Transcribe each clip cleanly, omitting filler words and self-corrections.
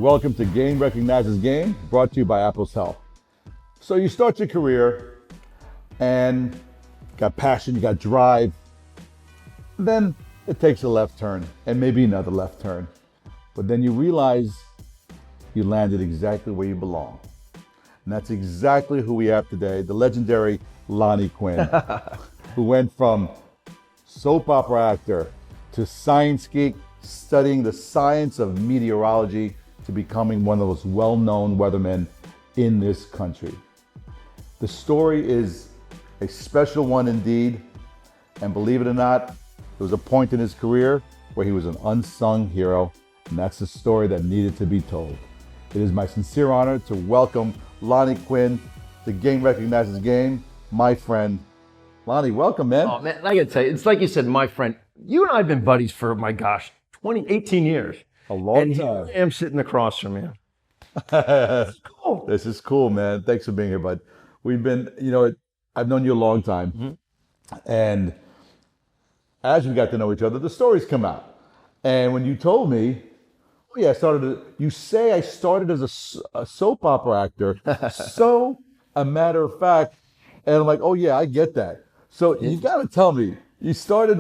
Welcome to Game Recognizes Game, brought to you by AposHealth. So you start your career and you got passion, you got drive. Then it takes a left turn and maybe another left turn. But then you realize you landed exactly where you belong. And that's exactly who we have today, the legendary Lonnie Quinn, who went from soap opera actor to science geek, studying the science of meteorology to becoming one of the most well-known weathermen in this country. The story is a special one indeed, and believe it or not, there was a point in his career where he was an unsung hero, and that's the story that needed to be told. It is my sincere honor to welcome Lonnie Quinn, the Game Recognizes Game, my friend. Lonnie, welcome, man. Oh, man, I gotta tell you, it's like you said, my friend. You and I have been buddies for, my gosh, 18 years. A long and time. And here I am sitting across from you. This is cool. This is cool, man. Thanks for being here, bud. We've been, I've known you a long time. Mm-hmm. And as we got to know each other, the stories come out. And when you told me, oh yeah, I started as a soap opera actor. So, a matter of fact, and I'm like, oh yeah, I get that. So you got to tell me, you started,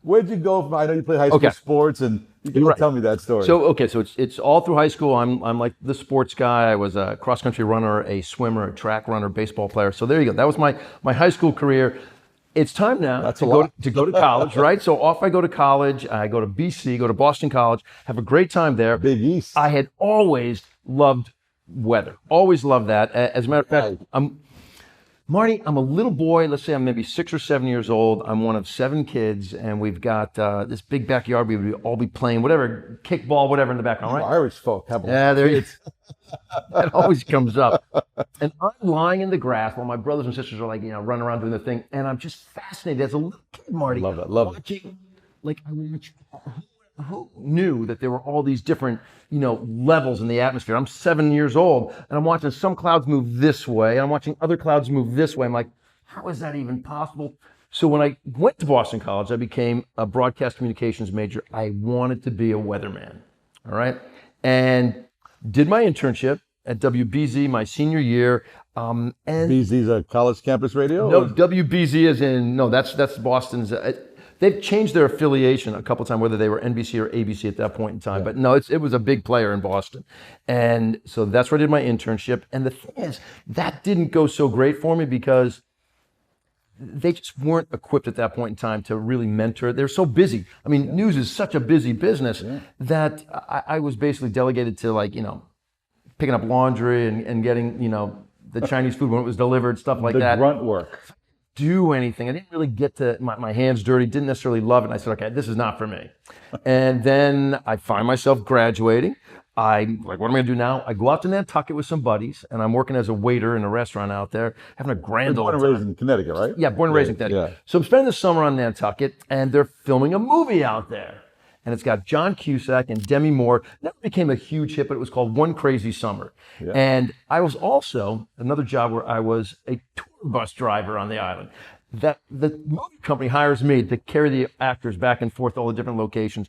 where'd you go from? I know you played high school sports, and you can tell me that story. So it's all through high school. I'm like the sports guy. I was a cross country runner, a swimmer, a track runner, baseball player. So there you go. That was my high school career. It's time now to go to college, right? So off I go to college. I go to BC, go to Boston College, have a great time there. Big East. I had always loved weather. Always loved that. As a matter of fact, Marty, I'm a little boy. Let's say I'm maybe 6 or 7 years old. I'm one of 7 kids, and we've got this big backyard. We would all be playing whatever, kickball, whatever in the background, right? Irish folk, have there it is. That always comes up. And I'm lying in the grass while my brothers and sisters are like, running around doing their thing, and I'm just fascinated as a little kid, Marty. Love it. Watching, who knew that there were all these different, levels in the atmosphere? I'm 7 years old, and I'm watching some clouds move this way, and I'm watching other clouds move this way. I'm like, how is that even possible? So when I went to Boston College, I became a broadcast communications major. I wanted to be a weatherman, all right? And did my internship at WBZ my senior year. And BZ's a college campus radio? No, WBZ is that's Boston's. They've changed their affiliation a couple of times, whether they were NBC or ABC at that point in time. Yeah. But no, it was a big player in Boston. And so that's where I did my internship. And the thing is, that didn't go so great for me because they just weren't equipped at that point in time to really mentor. They're so busy. I mean, news is such a busy business that I was basically delegated to picking up laundry and getting, the Chinese food when it was delivered, stuff like that. The grunt work. Do anything. I didn't really get to my hands dirty, didn't necessarily love it. And I said, okay, this is not for me. And then I find myself graduating. I'm like, what am I gonna do now? I go out to Nantucket with some buddies, and I'm working as a waiter in a restaurant out there, having a grand old time. Born and raised in Connecticut, right? Yeah, born and raised in Connecticut. Yeah. So I'm spending the summer on Nantucket, and they're filming a movie out there. And it's got John Cusack and Demi Moore. That became a huge hit, but it was called One Crazy Summer. Yeah. And I was also, another job where I was a tour bus driver on the island. That the movie company hires me to carry the actors back and forth to all the different locations.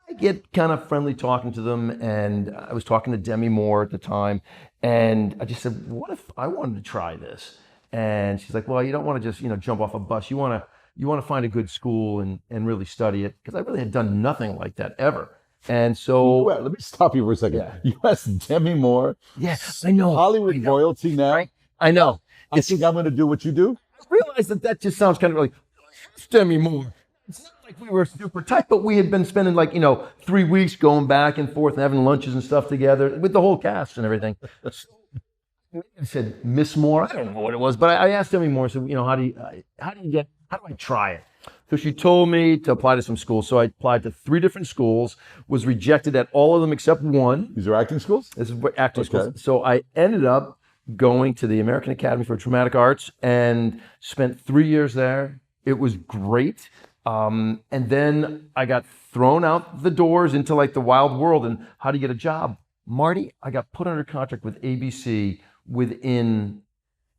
I get kind of friendly talking to them, and I was talking to Demi Moore at the time, and I just said, what if I wanted to try this? And she's like, well, you don't want to just, jump off a bus. You want to find a good school and really study it, because I really had done nothing like that ever. And so... Well, let me stop you for a second. Yeah. You asked Demi Moore. Yeah, I know. Hollywood royalty now. Right? I know. I think I'm going to do what you do. I realized that just sounds kind of like, Demi Moore. It's not like we were super tight, but we had been spending 3 weeks going back and forth and having lunches and stuff together with the whole cast and everything. I said, Miss Moore, I don't know what it was, but I asked Demi Moore, I said, how do I try it? So she told me to apply to some schools. So I applied to 3 different schools, was rejected at all of them except one. These are acting schools? This is acting schools. So I ended up going to the American Academy for Dramatic Arts and spent 3 years there. It was great. And then I got thrown out the doors into the wild world and how to get a job. Marty, I got put under contract with ABC within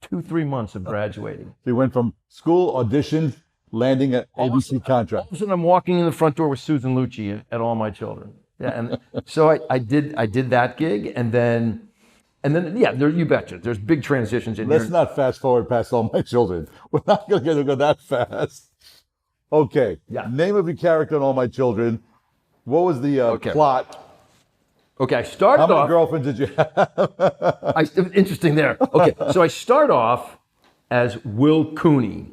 2-3 months of graduating. So you went from school, auditioned, landing an ABC contract. All of a sudden I'm walking in the front door with Susan Luchi at All My Children. Yeah, and so I did that gig, and then yeah, you betcha. There's big transitions in Let's here. not fast forward past All My Children. We're not going to go that fast. Okay. Yeah. Name of your character in All My Children. What was the plot? Okay, I started How many off. girlfriends did you have? Interesting there. Okay, so I start off as Will Cooney,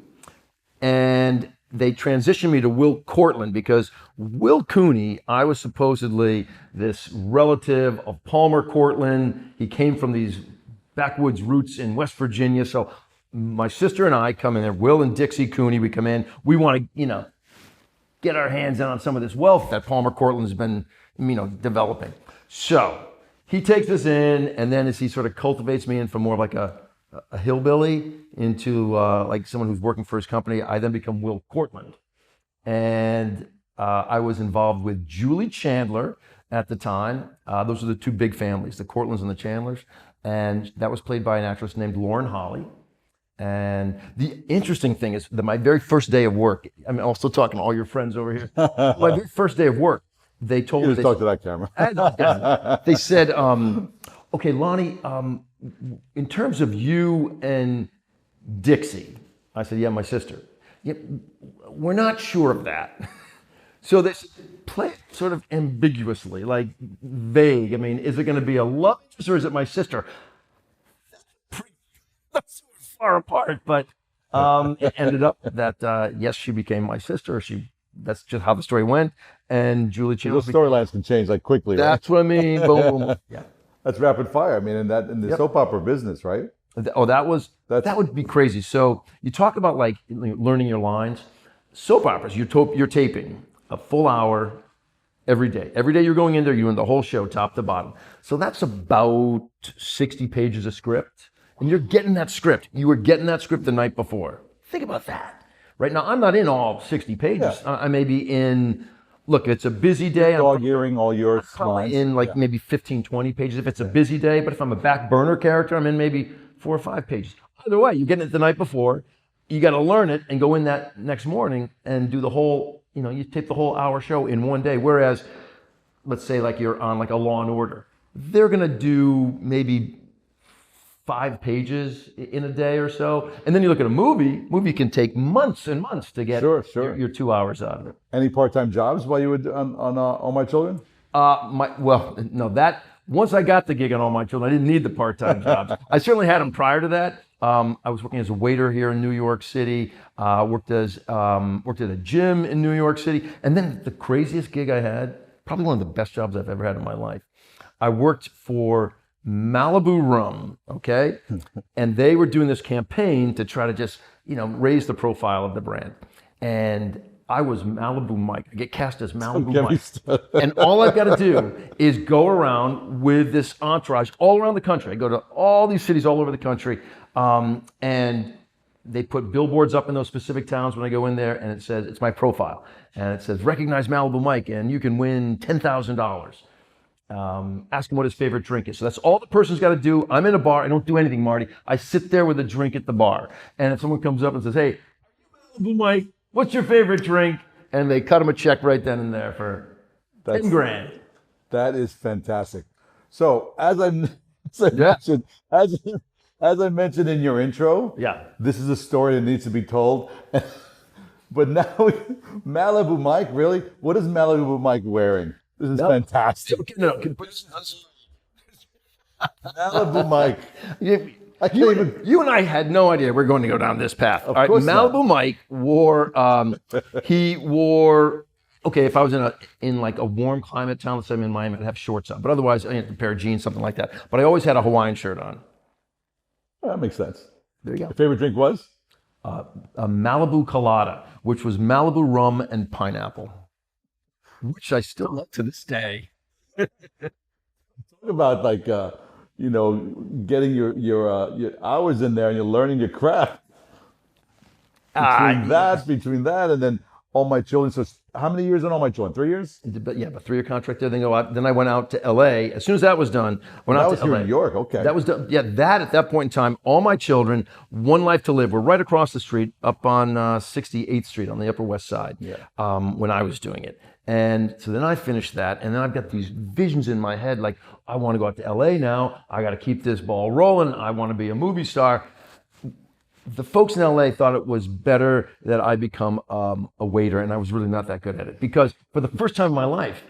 and they transitioned me to Will Cortland because Will Cooney, I was supposedly this relative of Palmer Cortland. He came from these backwoods roots in West Virginia. So my sister and I come in there, Will and Dixie Cooney, we come in. We want to, get our hands in on some of this wealth that Palmer Cortland's been, developing. So he takes us in, and then as he sort of cultivates me in from more of like a hillbilly into like someone who's working for his company, I then become Will Cortland. And I was involved with Julie Chandler at the time. Those are the two big families, the Cortlands and the Chandlers. And that was played by an actress named Lauren Holly. And the interesting thing is that my very first day of work, I'm also talking to all your friends over here. My very first day of work, they told me. Just talk to that camera. They said, okay, Lonnie, in terms of you and Dixie, I said, yeah, my sister. Yeah, we're not sure of that. So they play it sort of ambiguously, like vague. I mean, is it going to be a love interest or is it my sister? That's sort of far apart, but it ended up that, yes, she became my sister. That's just how the story went. And Julie Chandler. Those storylines can change like quickly. That's right? what I mean. Boom, boom. Yeah. That's rapid fire. I mean, in the soap opera business, right? Oh, that would be crazy. So you talk about like learning your lines. Soap operas, you're taping a full hour every day. Every day you're going in there, you're in the whole show, top to bottom. So that's about 60 pages of script. And you're getting that script. You were getting that script the night before. Think about that. Right now, I'm not in all 60 pages. Yeah. I may be in, look, it's a busy day. Dog-earing all your lines. In like maybe 15, 20 pages if it's a busy day. But if I'm a back burner character, I'm in maybe 4 or 5 pages. Either way, you're getting it the night before. You got to learn it and go in that next morning and do the whole, you tape the whole hour show in one day. Whereas, let's say like you're on like a Law and Order. They're going to do maybe 5 pages in a day or so. And then you look at a movie can take months and months to get your 2 hours out of it. Any part-time jobs while you were on All My Children? Once I got the gig on All My Children, I didn't need the part-time jobs. I certainly had them prior to that. I was working as a waiter here in New York City, worked at a gym in New York City. And then the craziest gig I had, probably one of the best jobs I've ever had in my life. I worked for Malibu Rum, okay? And they were doing this campaign to try to just, raise the profile of the brand. And I was Malibu Mike. I get cast as Malibu Mike. And all I've got to do is go around with this entourage all around the country. I go to all these cities all over the country. And they put billboards up in those specific towns when I go in there, and it says, it's my profile. And it says, recognize Malibu Mike, and you can win $10,000. Ask him what his favorite drink is. So that's all the person's got to do. I'm in a bar. I don't do anything, Marty. I sit there with a drink at the bar. And if someone comes up and says, hey, Malibu Mike, what's your favorite drink? And they cut him a check right then and there for $10,000. That is fantastic. So as I mentioned in your intro, this is a story that needs to be told. But now, Malibu Mike, really? What is Malibu Mike wearing? This is fantastic. Malibu Mike. You and I had no idea we're going to go down this path. All right, Malibu Mike wore, okay, if I was in like a warm climate town, let's say I'm in Miami, I'd have shorts on. But otherwise, I had a pair of jeans, something like that. But I always had a Hawaiian shirt on. Oh, that makes sense. There you go. Your favorite drink was? A Malibu Colada, which was Malibu rum and pineapple, which I still love to this day. Talk about like, getting your hours in there and you're learning your craft. Between that, and then All My Children. So how many years in All My Children? 3 years? But yeah, a 3-year contract there. Then I went out to LA. As soon as that was done, I went out to LA. That was here in New York, okay. That was done. Yeah, that at that point in time, All My Children, One Life to Live. We're right across the street, up on 68th Street on the Upper West Side. When I was doing it. And so then I finished that, and then I've got these visions in my head, like, I want to go out to LA now. I got to keep this ball rolling. I want to be a movie star. The folks in LA thought it was better that I become a waiter, and I was really not that good at it. Because for the first time in my life,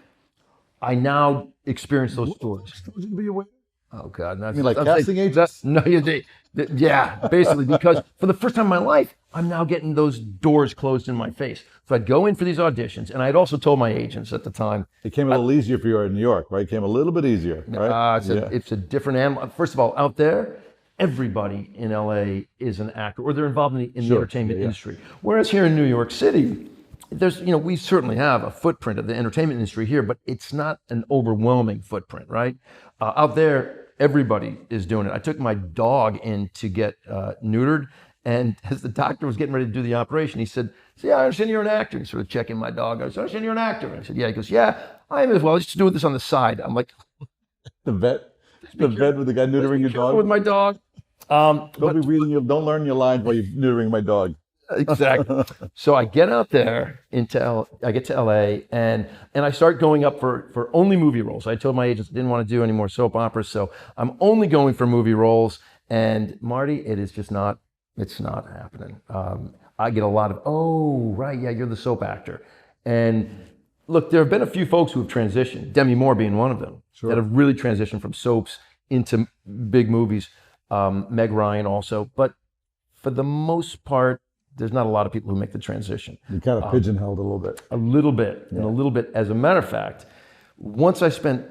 I now experience those stories. Would you be a waiter? Oh, God. You mean like casting agents? No, yeah, basically, because for the first time in my life, I'm now getting those doors closed in my face. So I'd go in for these auditions, and I'd also told my agents at the time. It came a little easier for you in New York, right? It came a little bit easier, right? It's a different animal. First of all, out there, everybody in LA is an actor, or they're involved in the entertainment industry. Whereas here in New York City, there's, we certainly have a footprint of the entertainment industry here, but it's not an overwhelming footprint, right? Out there, everybody is doing it. I took my dog in to get neutered, and as the doctor was getting ready to do the operation, he said, "See, I understand you're an actor." He's sort of checking my dog. I said, "I understand you're an actor." And I said, "Yeah." He goes, "Yeah, I am as well. Let's just do this on the side." I'm like, The vet with the guy neutering your dog? With my dog. Don't learn your lines while you're neutering my dog. Exactly. So I get out there I get to LA, and I start going up for only movie roles. I told my agents I didn't want to do any more soap operas, so I'm only going for movie roles. And Marty, it's not happening. I get a lot of, "Oh, right, yeah, you're the soap actor." And look, there have been a few folks who have transitioned, Demi Moore being one of them, that have really transitioned from soaps into big movies. Meg Ryan also, but for the most part, there's not a lot of people who make the transition. You kind of pigeonholed a little bit. A little bit, and a little bit. As a matter of fact, once I spent,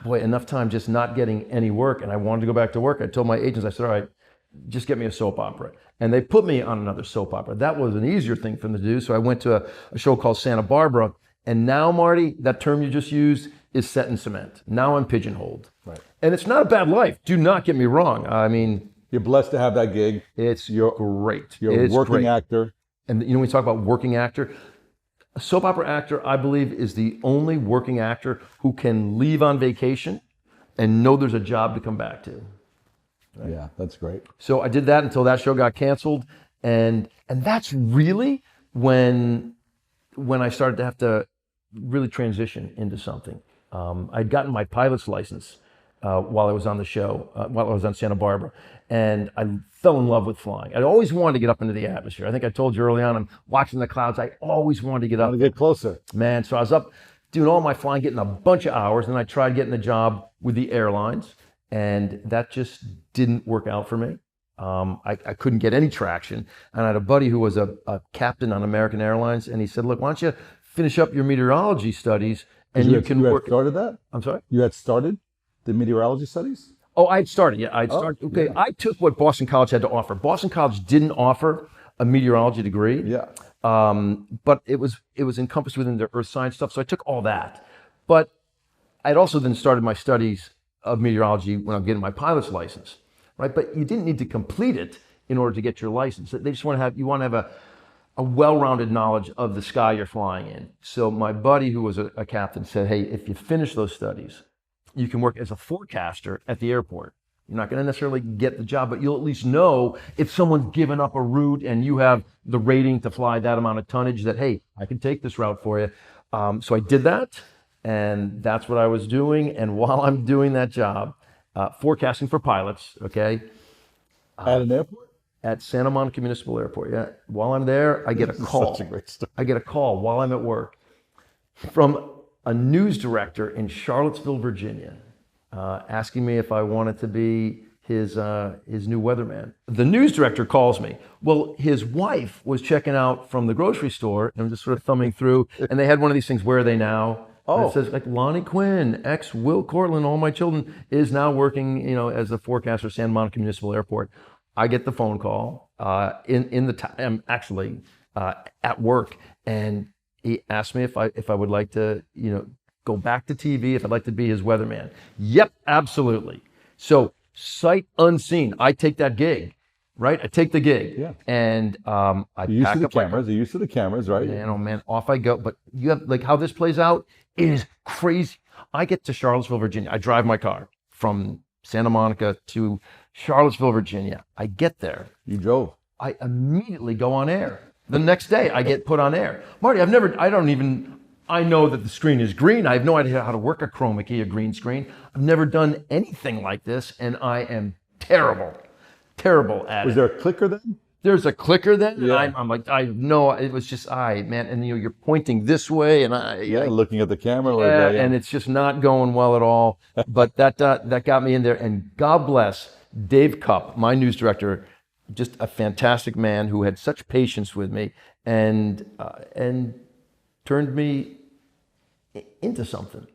enough time just not getting any work, and I wanted to go back to work, I told my agents, I said, "All right, just get me a soap opera." And they put me on another soap opera. That was an easier thing for them to do, so I went to a show called Santa Barbara, and now, Marty, that term you just used is set in cement. Now I'm pigeonholed. Right. And it's not a bad life. Do not get me wrong. I mean, you're blessed to have that gig. You're great. You're a working actor. And when we talk about working actor, a soap opera actor, I believe, is the only working actor who can leave on vacation and know there's a job to come back to. Right? Yeah, that's great. So I did that until that show got canceled. And that's really when I started to have to really transition into something. I'd gotten my pilot's license while I was on the show, while I was on Santa Barbara, and I fell in love with flying. I always wanted to get up into the atmosphere. I think I told you early on, I'm watching the clouds. I always wanted to get up. I want to get closer. Man, so I was up doing all my flying, getting a bunch of hours, and I tried getting a job with the airlines, and that just didn't work out for me. I couldn't get any traction, and I had a buddy who was a captain on American Airlines, and he said, "Look, why don't you finish up your meteorology studies, and you can work." You had started that? I'm sorry? You had started the meteorology studies? Oh, I had started, yeah. I had started. Okay, yeah. I took what Boston College had to offer. Boston College didn't offer a meteorology degree. Yeah. But it was encompassed within the earth science stuff, so I took all that. But I'd also then started my studies of meteorology when I'm getting my pilot's license, right? But you didn't need to complete it in order to get your license. They just want to have a well-rounded knowledge of the sky you're flying in. So my buddy, who was a captain, said, "Hey, if you finish those studies, you can work as a forecaster at the airport. You're not going to necessarily get the job, but you'll at least know if someone's given up a route and you have the rating to fly that amount of tonnage that, hey, I can take this route for you." So I did that, and that's what I was doing. And while I'm doing that job, forecasting for pilots, okay? At an airport? At Santa Monica Municipal Airport, yeah. While I'm there, I get a call. Such a great story. I get a call while I'm at work from a news director in Charlottesville, Virginia, asking me if I wanted to be his new weatherman. The news director calls me. Well, his wife was checking out from the grocery store, and I'm just sort of thumbing through, and they had one of these things, "Where are they now?" Oh. And it says, like, Lonnie Quinn, ex-Will Cortland, All My Children, is now working, as a forecaster at Santa Monica Municipal Airport. I get the phone call I'm actually at work, and he asked me if I would like to, go back to TV, if I'd like to be his weatherman. Yep, absolutely. So sight unseen, I take that gig, right? I take the gig. Yeah. And I You're pack used to the up my cameras. You're used to the cameras, right? Man, oh man, off I go. But you have like how this plays out is crazy. I get to Charlottesville, Virginia. I drive my car from Santa Monica to Charlottesville, Virginia. I get there. You drove. I immediately go on air. The next day I get put on air. Marty, I know that the screen is green. I have no idea how to work a chroma key, a green screen. I've never done anything like this, and I am terrible at it. Was there a clicker then? There's a clicker then, Yeah. and I'm like, I know it was just man, and you're pointing this way, and Looking at the camera. Like yeah, that, and it's just not going well at all. But that got me in there, and God bless Dave Cupp, my news director, just a fantastic man who had such patience with me and turned me into something.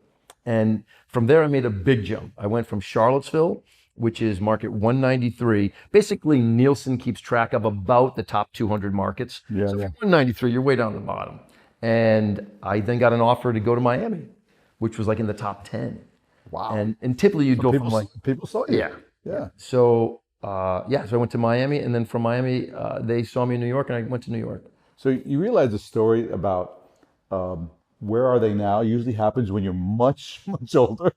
And from there, I made a big jump. I went from Charlottesville, which is market 193. Basically, Nielsen keeps track of about the top 200 markets. Yeah, so if yeah. you're 193, you're way down the bottom. And I then got an offer to go to Miami, which was like in the top 10. Wow. And typically you'd go from like, people saw you. yeah. Yeah. So, so I went to Miami, and then from Miami, they saw me in New York, and I went to New York. So you realize the story about where are they now usually happens when you're much, much older.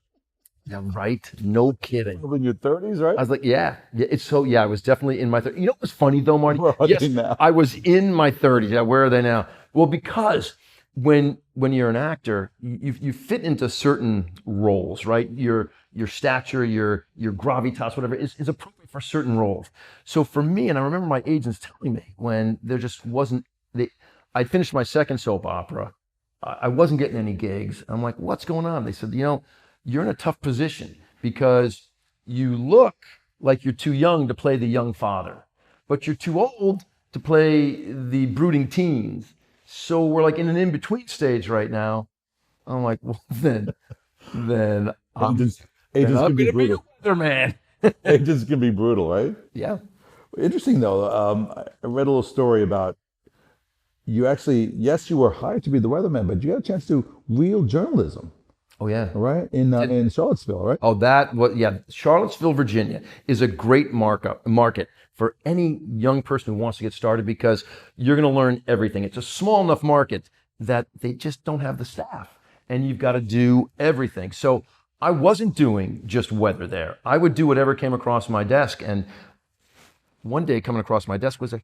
Yeah, right. No kidding. In your 30s, right? I was like, yeah. I was definitely in my 30s. You know what's funny though, Marty? Where are they now? I was in my 30s. Yeah, where are they now? Well, because when you're an actor, you fit into certain roles, right? Your stature, your gravitas, whatever, is appropriate for certain roles. So for me, and I remember my agents telling me when there just wasn't, I'd finished my second soap opera. I wasn't getting any gigs. I'm like, what's going on? They said, you're in a tough position because you look like you're too young to play the young father, but you're too old to play the brooding teens. So we're like in an in-between stage right now. I'm like, well, then Agents I'm can gonna be be a brutal. weatherman. Agents can be brutal, right? Yeah. Interesting though. I read a little story about you actually, yes, you were hired to be the weatherman, but you got a chance to do real journalism, Oh yeah. right? In Charlottesville, right? Oh, Charlottesville, Virginia is a great market for any young person who wants to get started because you're going to learn everything. It's a small enough market that they just don't have the staff, and you've got to do everything. So I wasn't doing just weather there. I would do whatever came across my desk, and one day coming across my desk was a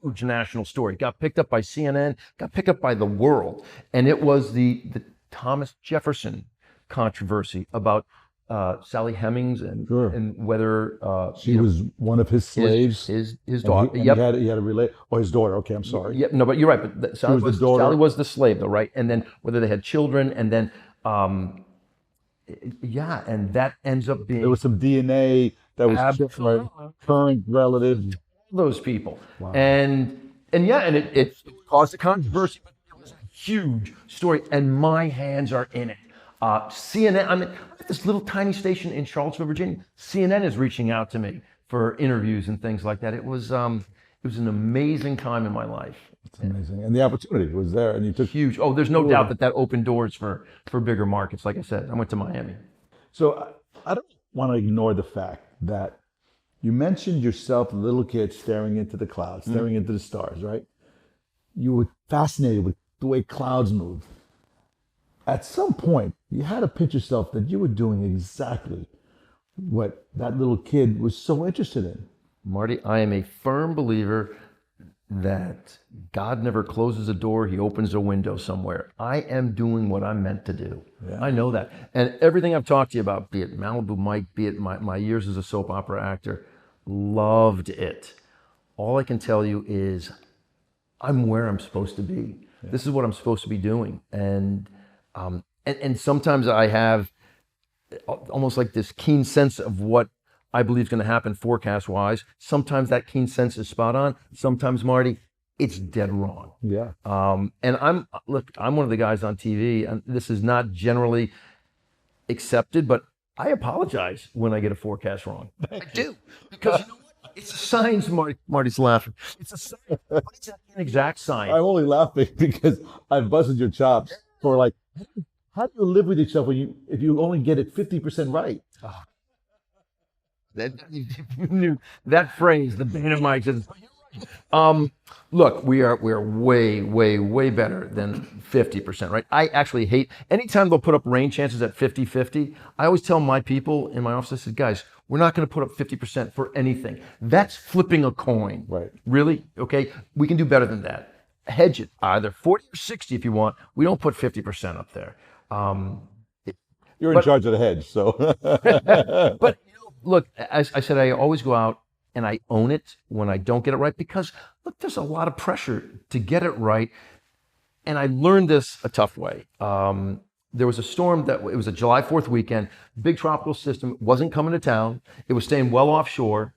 huge national story. Got picked up by CNN, got picked up by the world, and it was the Thomas Jefferson controversy about Sally Hemings and Sure. and whether She was one of his slaves. his and daughter. He, Yep. he had a relate. Oh, his daughter. Okay, I'm sorry. Yep. No, but you're right. But Sally was the daughter. Sally was the slave, though, right? And then whether they had children, and then and that ends up being There was some DNA that was Absolutely. current relative. those people. Wow. And it caused a controversy, but it was a huge story, and my hands are in it. CNN, I'm at this little tiny station in Charlottesville, Virginia. CNN is reaching out to me for interviews and things like that. It was an amazing time in my life. It's amazing. And the opportunity was there, and you took. Huge. Oh, there's no doubt that opened doors for bigger markets. Like I said, I went to Miami. So I don't want to ignore the fact that you mentioned yourself, a little kid staring into the clouds, staring into the stars, right? You were fascinated with the way clouds move. At some point, you had to pinch yourself that you were doing exactly what that little kid was so interested in. Marty, I am a firm believer that God never closes a door, he opens a window somewhere. I am doing what I'm meant to do. Yeah. I know that. And everything I've talked to you about, be it Malibu Mike, be it my years as a soap opera actor, loved it. All I can tell you is I'm where I'm supposed to be. Yeah. This is what I'm supposed to be doing. And sometimes I have almost like this keen sense of what I believe is going to happen forecast-wise. Sometimes that keen sense is spot on. Sometimes, Marty, it's dead wrong. Yeah. And I'm one of the guys on TV, and this is not generally accepted, but I apologize when I get a forecast wrong. I do, because you know what? It's a science. Marty's laughing. It's a science, but it's an inexact science. I'm only laughing because I've busted your chops for like, how do you live with yourself if you only get it 50% right? You knew that phrase, the Dana Mike says. Look, we're way better than 50%, right? I actually hate anytime they'll put up rain chances at 50-50. I always tell my people in my office, I said, guys, we're not going to put up 50% for anything. That's flipping a coin. Right. Really? Okay. We can do better than that. Hedge it either 40 or 60 if you want. We don't put 50% up there. You're in charge of the hedge, so. But look, as I said, I always go out and I own it when I don't get it right because, look, there's a lot of pressure to get it right. And I learned this a tough way. There was a storm it was a July 4th weekend, big tropical system, wasn't coming to town. It was staying well offshore.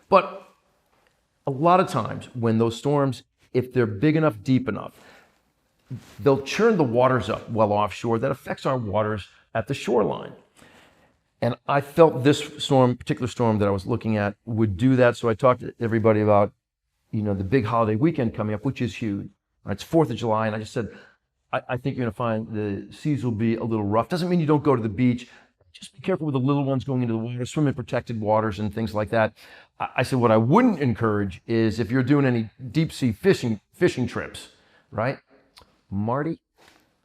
But a lot of times when those storms, if they're big enough, deep enough, they'll churn the waters up well offshore. That affects our waters at the shoreline. And I felt this particular storm that I was looking at would do that. So I talked to everybody about, the big holiday weekend coming up, which is huge. Right? It's 4th of July. And I just said, I think you're going to find the seas will be a little rough. Doesn't mean you don't go to the beach. Just be careful with the little ones going into the water, swim in protected waters and things like that. I said, what I wouldn't encourage is if you're doing any deep sea fishing trips, right? Marty,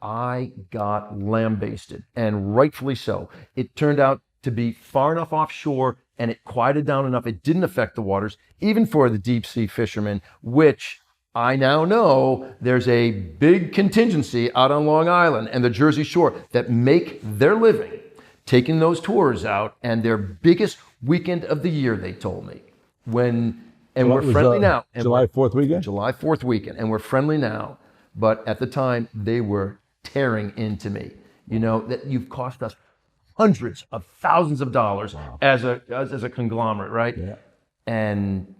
I got lambasted, and rightfully so. It turned out to be far enough offshore and it quieted down enough. It didn't affect the waters, even for the deep sea fishermen, which I now know there's a big contingency out on Long Island and the Jersey Shore that make their living taking those tours out, and their biggest weekend of the year, they told me. We're friendly now. July 4th weekend? July 4th weekend, and we're friendly now. But at the time, they were tearing into me. That you've cost us hundreds of thousands of dollars as a conglomerate, right? Yeah. And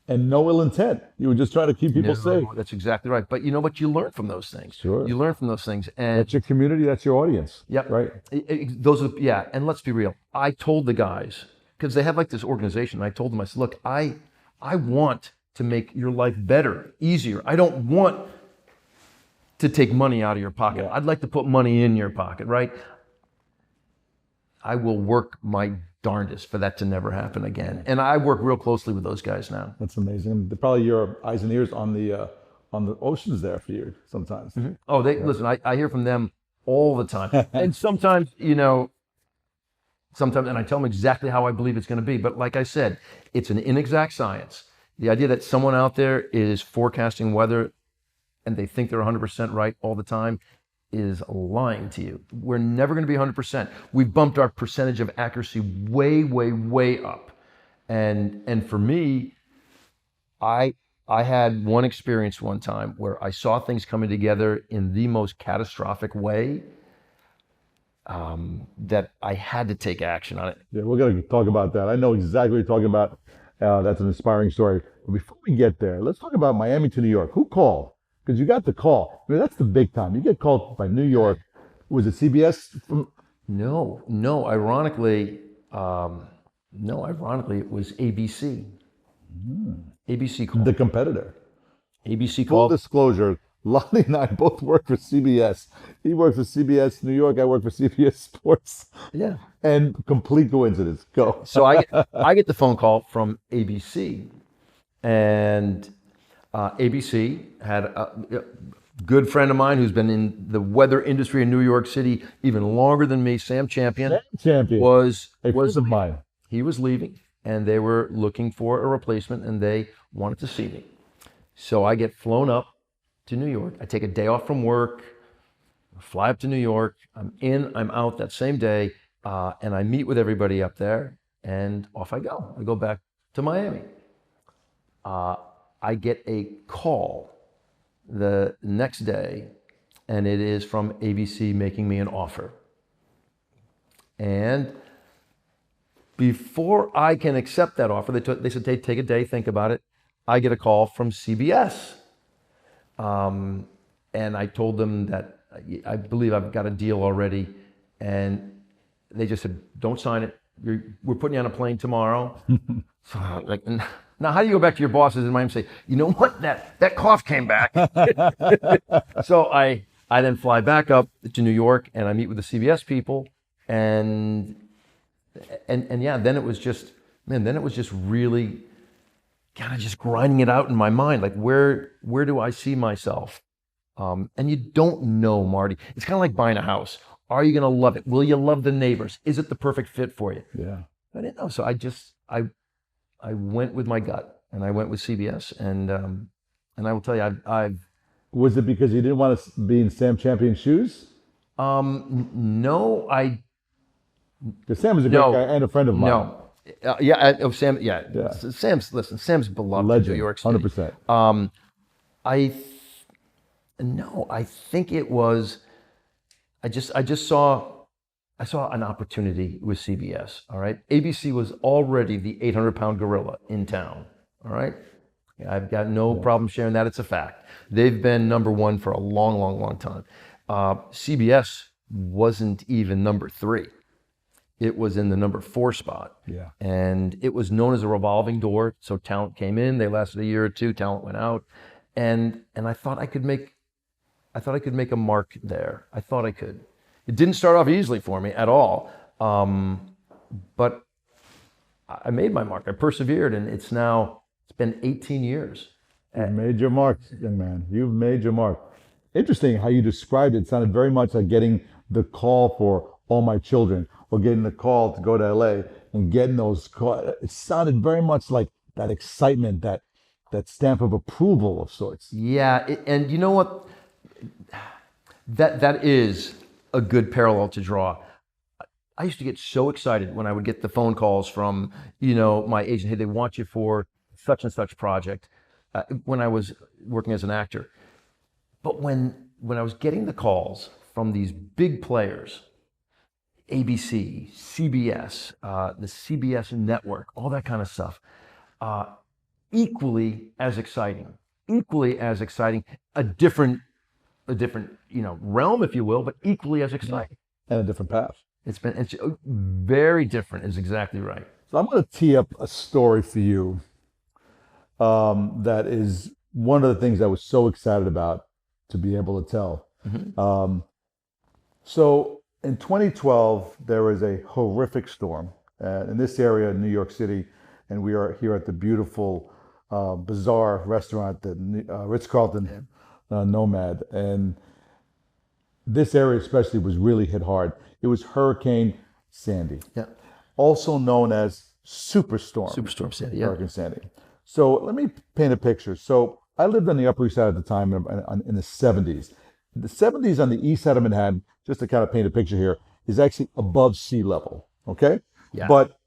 And no ill intent. You were just trying to keep people safe. That's exactly right. But you know what? You learn from those things. Sure. You learn from those things. And that's your community. That's your audience. Yep. Right. And let's be real. I told the guys, because they have like this organization. I told them, I said, look, I want to make your life better, easier. I don't want to take money out of your pocket. Yeah. I'd like to put money in your pocket, right? I will work my darndest for that to never happen again. And I work real closely with those guys now. That's amazing. They're probably your eyes and ears on the oceans there for you sometimes. Mm-hmm. Oh, listen, I hear from them all the time. And sometimes, and I tell them exactly how I believe it's going to be. But like I said, it's an inexact science. The idea that someone out there is forecasting weather and they think they're 100% right all the time is lying to you. We're never going to be 100%. We've bumped our percentage of accuracy way up. And for me, I had one experience one time where I saw things coming together in the most catastrophic way that I had to take action on it. Yeah, we're going to talk about that. I know exactly what you're talking about. That's an inspiring story. But before we get there, let's talk about Miami to New York. Who called? Because you got the call. I mean, that's the big time. You get called by New York. Was it CBS? No. Ironically, it was ABC. ABC called. The competitor. ABC Full called. disclosure, Lonnie and I both work for CBS. He works for CBS New York. I work for CBS Sports. Yeah. And complete coincidence. Go. So I get the phone call from ABC, and ABC had a good friend of mine who's been in the weather industry in New York City even longer than me, Sam Champion. Was a friend of mine. He was leaving, and they were looking for a replacement, and they wanted to see me. So I get flown up to New York. I take a day off from work, fly up to New York. I'm out that same day, and I meet with everybody up there, and off I go. I go back to Miami. I get a call the next day, and it is from ABC making me an offer. And before I can accept that offer, they said, take a day, think about it. I get a call from CBS. And I told them that I believe I've got a deal already. And they just said, don't sign it. We're putting you on a plane tomorrow. So I'm like, now how do you go back to your bosses in Miami and say, you know what, that cough came back? So I then fly back up to New York and I meet with the CBS people, and And yeah, then it was just really kind of just grinding it out in my mind. Like, where do I see myself? And you don't know, Marty. It's kind of like buying a house. Are you going to love it? Will you love the neighbors? Is it the perfect fit for you? Yeah. I didn't know. So I went with my gut, and I went with CBS. And I will tell you, I've Was it because you didn't want to be in Sam Champion's shoes? no, Because Sam is a great guy and a friend of mine. No. Sam. Yeah. Sam's beloved Legend, in New York City. 100%. I think it was. I just saw an opportunity with CBS. All right, ABC was already the 800-pound gorilla in town. All right, I've got no problem sharing that. It's a fact. They've been number one for a long, long, long time. CBS wasn't even number 3. It was in the number 4 spot. Yeah. And it was known as a revolving door. So talent came in, they lasted a year or two, talent went out. And I thought I could make a mark there. I thought I could. It didn't start off easily for me at all. But I made my mark. I persevered, and it's been 18 years. You've made your mark, young man. You've made your mark. Interesting how you described it. It sounded very much like getting the call for All My Children, or getting the call to go to LA and getting those calls. It sounded very much like that excitement, that stamp of approval of sorts. Yeah, and you know what? That is a good parallel to draw. I used to get so excited when I would get the phone calls from, my agent. Hey, they want you for such and such project. When I was working as an actor. But when I was getting the calls from these big players, ABC, CBS, the CBS network, all that kind of stuff, equally as exciting, a different realm, if you will, but equally as exciting. And a different path. It's very different, is exactly right. So I'm going to tee up a story for you that is one of the things I was so excited about to be able to tell. Mm-hmm. So in 2012, there was a horrific storm in this area in New York City, and we are here at the beautiful bizarre restaurant, the Ritz-Carlton Nomad, and this area especially was really hit hard. It was Hurricane Sandy, also known as Superstorm Sandy. Hurricane Sandy. So let me paint a picture. So I lived on the Upper East Side at the time in the 70s. The 70s on the east side of Manhattan, just to kind of paint a picture here, is actually above sea level, okay? Yeah. But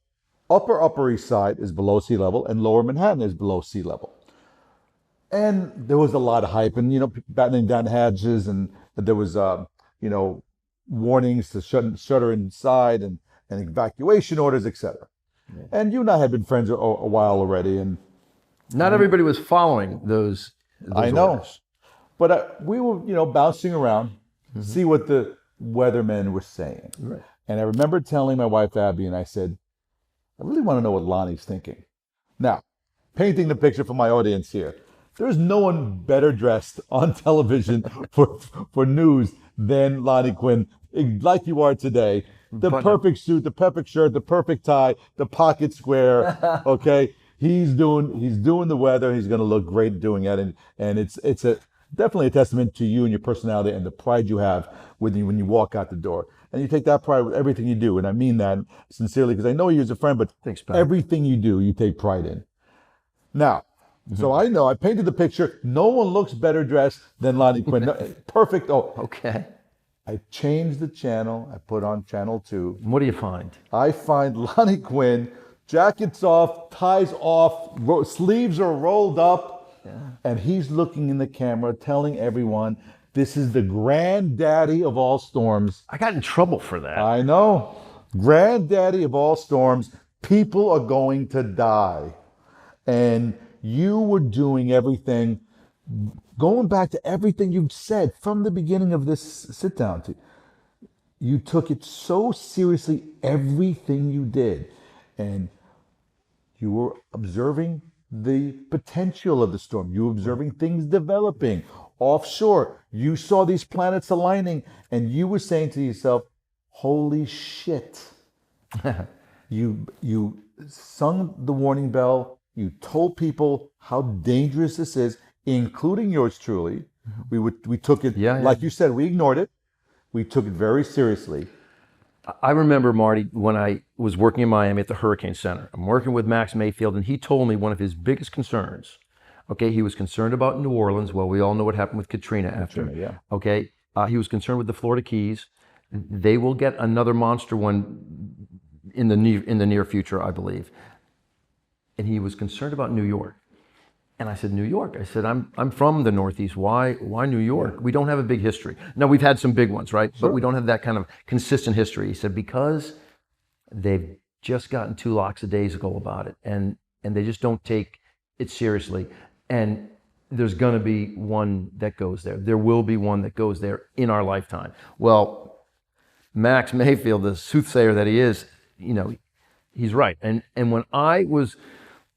Upper East Side is below sea level, and Lower Manhattan is below sea level. And there was a lot of hype, and battening down hatches, and there was warnings to shutter inside, and evacuation orders, etc. Yeah. And you and I had been friends a while already, and not everybody was following those I know. Orders. But we were, bouncing around, to see what the weathermen were saying. Right. And I remember telling my wife, Abby, and I said, I really want to know what Lonnie's thinking. Now, painting the picture for my audience here, there's no one better dressed on television for news than Lonnie Quinn, like you are today. The perfect suit, the perfect shirt, the perfect tie, the pocket square, okay? He's doing the weather. He's going to look great doing it, and it's definitely a testament to you and your personality and the pride you have when you walk out the door. And you take that pride with everything you do, and I mean that sincerely because I know you as a friend. But thanks, everything you do, you take pride in. Now, so I know I painted the picture. No one looks better dressed than Lonnie Quinn. Perfect. Oh, okay. I changed the channel. I put on channel 2. What do you find? I find Lonnie Quinn. Jacket's off, ties off, sleeves are rolled up, and he's looking in the camera telling everyone, this is the granddaddy of all storms. I got in trouble for that. I know. Granddaddy of all storms. People are going to die. And you were doing everything, going back to everything you've said from the beginning of this sit down. You took it so seriously, everything you did. And you were observing the potential of the storm. You were observing things developing offshore. You saw these planets aligning, and you were saying to yourself, holy shit. You sung the warning bell. You told people how dangerous this is, including yours truly. We took it, like you said, we ignored it. We took it very seriously. I remember, Marty, when I was working in Miami at the Hurricane Center. I'm working with Max Mayfield, and he told me one of his biggest concerns. Okay, he was concerned about New Orleans. Well, we all know what happened with Katrina after. Okay, he was concerned with the Florida Keys. They will get another monster one in the near future, I believe. And he was concerned about New York. And I said, New York? I said, I'm from the Northeast. Why New York? We don't have a big history. Now, we've had some big ones, right? Sure. But we don't have that kind of consistent history. He said, because they've just gotten 2 lackadaisical about it. And they just don't take it seriously. And there's going to be one that goes there. There will be one that goes there in our lifetime. Well, Max Mayfield, the soothsayer that he is, he's right. And when I was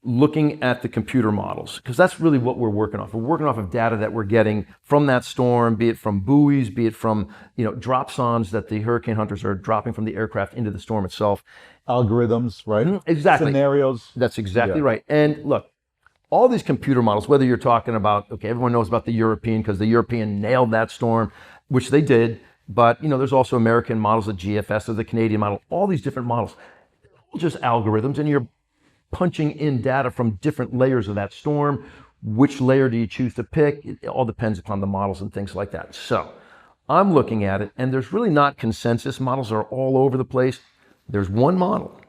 looking at the computer models, because that's really what we're working off. We're working off of data that we're getting from that storm, be it from buoys, be it from drop-ons that the hurricane hunters are dropping from the aircraft into the storm itself. Algorithms, right? Exactly. Scenarios. That's exactly right. And look, all these computer models, whether you're talking about, everyone knows about the European because the European nailed that storm, which they did, but there's also American models, the GFS or the Canadian model, all these different models, just algorithms, and you're punching in data from different layers of that storm. Which layer do you choose to pick? It all depends upon the models and things like that. So I'm looking at it, and there's really not consensus. Models are all over the place. There's one model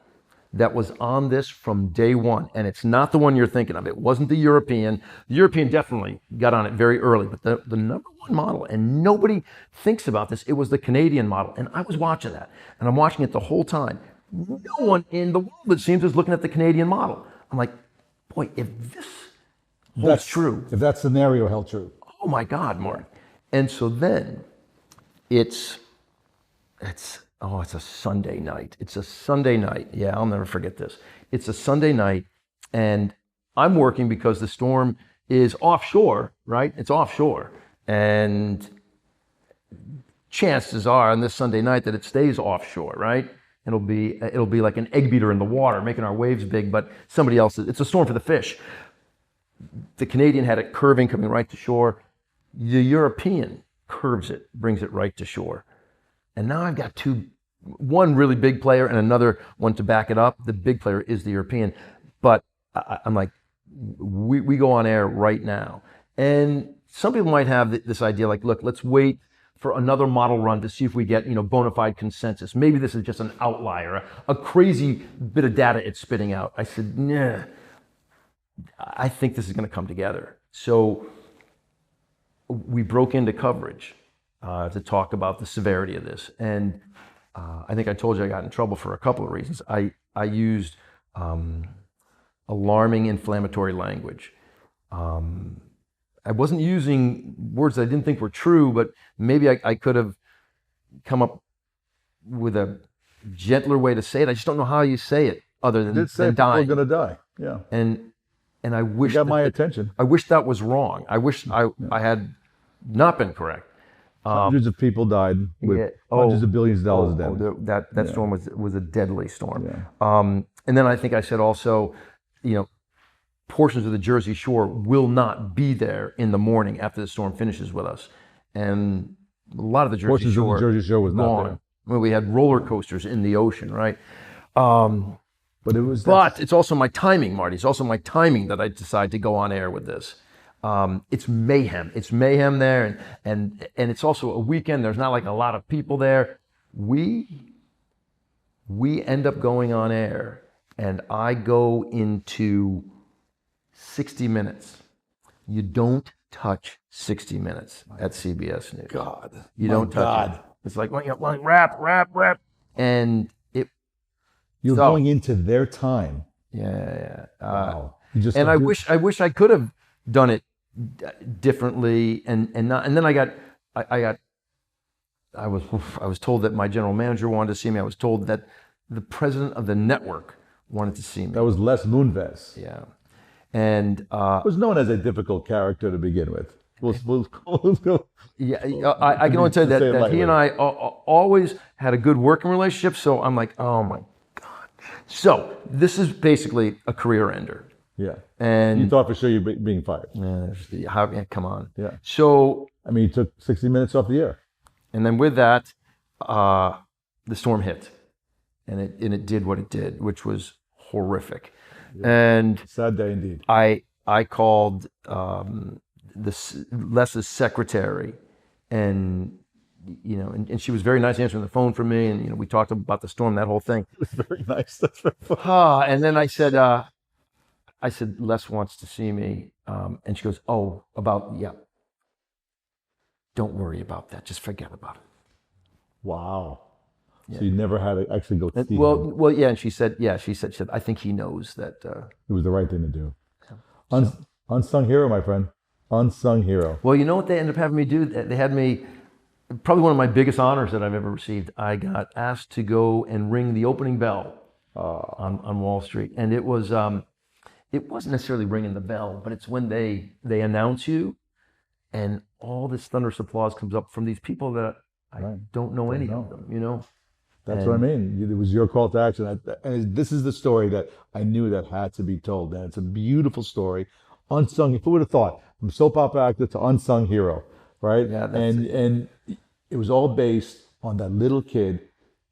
that was on this from day one, and it's not the one you're thinking of. It wasn't the European. The European definitely got on it very early, but the number one model, and nobody thinks about this, it was the Canadian model. And I was watching that, and I'm watching it the whole time. No one in the world, it seems, is looking at the Canadian model. I'm like, boy, if this holds true. If that scenario held true. Oh my God, Mark. And so then it's a Sunday night. It's a Sunday night. Yeah, I'll never forget this. It's a Sunday night, and I'm working because the storm is offshore, right? It's offshore. And chances are on this Sunday night that it stays offshore, right? It'll be like an egg beater in the water, making our waves big, but somebody else, it's a storm for the fish. The Canadian had it curving, coming right to shore. The European curves it, brings it right to shore. And now I've got one really big player and another one to back it up. The big player is the European, but I'm like, we go on air right now. And some people might have this idea like, look, let's wait for another model run to see if we get bona fide consensus. Maybe this is just an outlier, a crazy bit of data it's spitting out. I said, nah, I think this is going to come together. So we broke into coverage to talk about the severity of this. And I think I told you I got in trouble for a couple of reasons. I used alarming inflammatory language. I wasn't using words that I didn't think were true, but maybe I could have come up with a gentler way to say it. I just don't know how you say it other than dying. People are going to die. Yeah. And I wish you got my attention. I wish that was wrong. I wish I had not been correct. Hundreds of people died with hundreds of billions of dollars of damage. That storm was a deadly storm. Yeah. And then I think I said also, portions of the Jersey Shore will not be there in the morning after the storm finishes with us. And a lot of the Jersey Shore was not there. I mean, we had roller coasters in the ocean, right? But it's also my timing, Marty. It's also my timing that I decide to go on air with this. It's mayhem. It's mayhem there, and it's also a weekend. There's not like a lot of people there. We end up going on air, and I go into 60 Minutes. You don't touch 60 Minutes at CBS News. God. You don't touch it. It's like, rap. And you're going into their time. Yeah. Wow. I wish I could have done it differently and then I was told that my general manager wanted to see me. I was told that the president of the network wanted to see me. That was Les Moonves. Yeah. And was known as a difficult character to begin with. We'll go. Yeah, I can only tell you that he and I always had a good working relationship. So I'm like, oh my God, So this is basically a career ender. Yeah. And you thought for sure you're being fired. Come on. Yeah. So I mean, you took 60 minutes off the air. And then with that, the storm hit, and it did what it did, which was horrific. Yeah. And sad day indeed. I called Les's secretary, and and she was very nice answering the phone for me, and we talked about the storm, that whole thing. It was very nice. That's very funny. And then I said, Les wants to see me, and she goes, oh, yeah. Don't worry about that. Just forget about it. Wow. Yeah. So you never had to actually go see him. Well, yeah. And she said, I think he knows that. It was the right thing to do. Unsung hero, my friend. Unsung hero. Well, you know what they ended up having me do? They had me, probably one of my biggest honors that I've ever received. I got asked to go and ring the opening bell on Wall Street. And it wasn't necessarily ringing the bell, but it's when they announce you, and all this thunderous applause comes up from these people that I don't know any of them, That's what I mean. It was your call to action. And this is the story that I knew that had to be told. And it's a beautiful story. Unsung, who would have thought? From soap opera actor to unsung hero, right? Yeah, and it was all based on that little kid